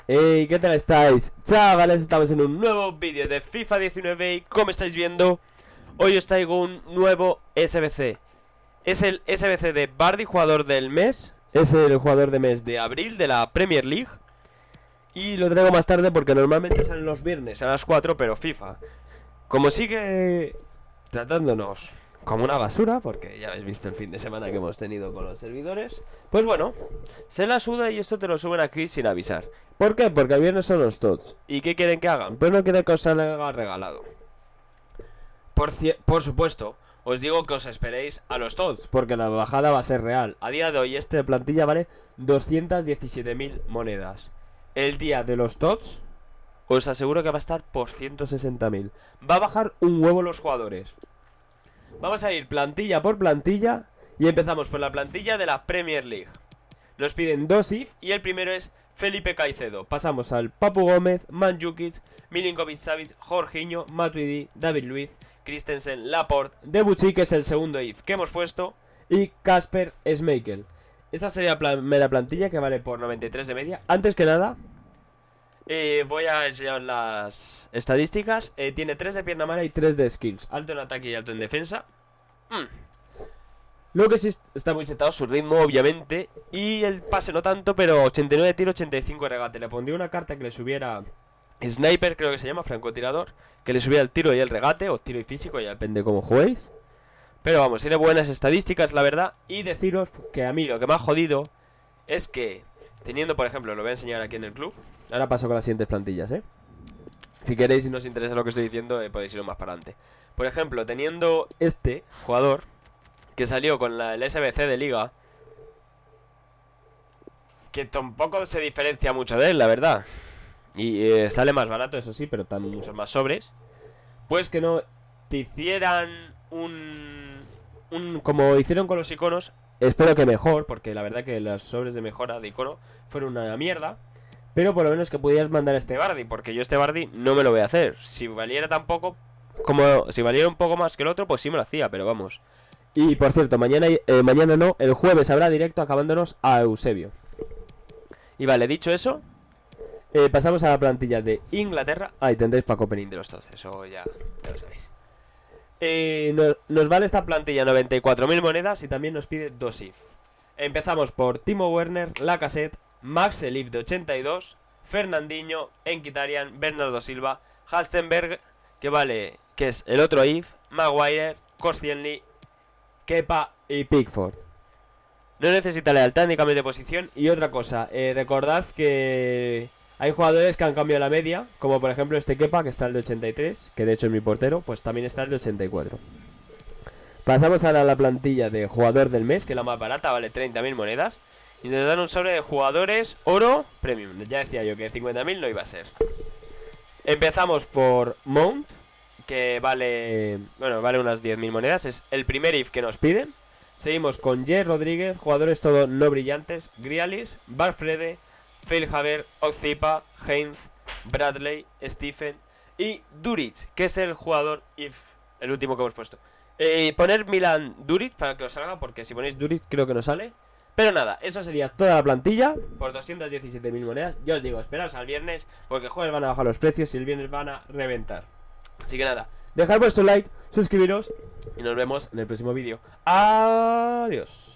Hey, ¿qué tal estáis? Chavales, estamos en un nuevo vídeo de FIFA 19 y como estáis viendo, hoy os traigo un nuevo SBC. Es el SBC de Vardy, jugador del mes. Es el jugador de mes de abril de la Premier League. Y lo traigo más tarde porque normalmente salen los viernes a las 4, pero FIFA, como sigue tratándonos como una basura, porque ya habéis visto el fin de semana que hemos tenido con los servidores, pues bueno, se la suda y esto te lo suben aquí sin avisar. ¿Por qué? Porque el viernes son los TOTS. ¿Y qué quieren que hagan? Pues no quieren que os haga regalado. Por supuesto, os digo que os esperéis a los TOTS, porque la bajada va a ser real. A día de hoy este plantilla vale 217.000 monedas. El día de los TOTS os aseguro que va a estar por 160.000. Va a bajar un huevo los jugadores. Vamos a ir plantilla por plantilla y empezamos por la plantilla de la Premier League. Nos piden dos IF y el primero es Felipe Caicedo. Pasamos al Papu Gómez, Mandzukic, Milinkovic-Savic, Jorginho, Matuidi, David Luiz, Christensen, Laporte, Debuchy, que es el segundo IF que hemos puesto, y Kasper Schmeichel. Esta sería la primera plantilla que vale por 93 de media. Antes que nada, voy a enseñar las estadísticas. Tiene 3 de pierna mala y 3 de skills. Alto en ataque y alto en defensa. Lo que sí está muy setado su ritmo, obviamente. Y el pase no tanto, pero 89 de tiro, 85 de regate. Le pondría una carta que le subiera Sniper, creo que se llama, francotirador, que le subiera el tiro y el regate, o tiro y físico, ya depende cómo juguéis. Pero vamos, tiene buenas estadísticas, la verdad. Y deciros que a mí lo que me ha jodido es que, teniendo, por ejemplo, lo voy a enseñar aquí en el club. Ahora paso con las siguientes plantillas, Si queréis y no os interesa lo que estoy diciendo, podéis ir más para adelante. Por ejemplo, teniendo este jugador que salió con el SBC de liga, que tampoco se diferencia mucho de él, la verdad. Y sale más barato, eso sí, pero están muchos más sobres. Pues que no te hicieran como hicieron con los iconos. Espero que mejor, porque la verdad que los sobres de mejora de icono fueron una mierda. Pero por lo menos que pudieras mandar este Vardy, porque yo este Vardy no me lo voy a hacer. Si valiera tan poco, como si valiera un poco más que el otro, pues sí me lo hacía, pero vamos. Y por cierto, mañana no, el jueves habrá directo acabándonos a Eusebio. Y vale, dicho eso, pasamos a la plantilla de Inglaterra. Ahí tendréis pack opening de los dos, eso ya lo sabéis. Nos vale esta plantilla 94.000 monedas y también nos pide 2 IF. Empezamos por Timo Werner, Lacazette, Max el IF de 82, Fernandinho, Mkhitaryan, Bernardo Silva, Halstenberg, que es el otro IF, Maguire, Koscielny, Kepa y Pickford. No necesita lealtad ni cambios de posición. Y otra cosa, recordad que hay jugadores que han cambiado la media, como por ejemplo este Kepa, que está el de 83, que de hecho es mi portero, pues también está el de 84. Pasamos ahora a la plantilla de jugador del mes, que es la más barata, vale 30.000 monedas. Y nos dan un sobre de jugadores oro premium. Ya decía yo que 50.000 no iba a ser. Empezamos por Mount, que vale unas 10.000 monedas. Es el primer IF que nos piden. Seguimos con J. Rodríguez, jugadores todos no brillantes, Grealish, Barfrede, Feilhaber, Oxipa, Heinz, Bradley, Stephen y Duric, que es el jugador IF, el último que hemos puesto. Poner Milan Duric para que os salga, porque si ponéis Duric creo que no sale. Pero nada, eso sería toda la plantilla por 217.000 monedas. Ya os digo, esperaos al viernes, porque el jueves van a bajar los precios y el viernes van a reventar. Así que nada, dejad vuestro like, suscribiros y nos vemos en el próximo vídeo. Adiós.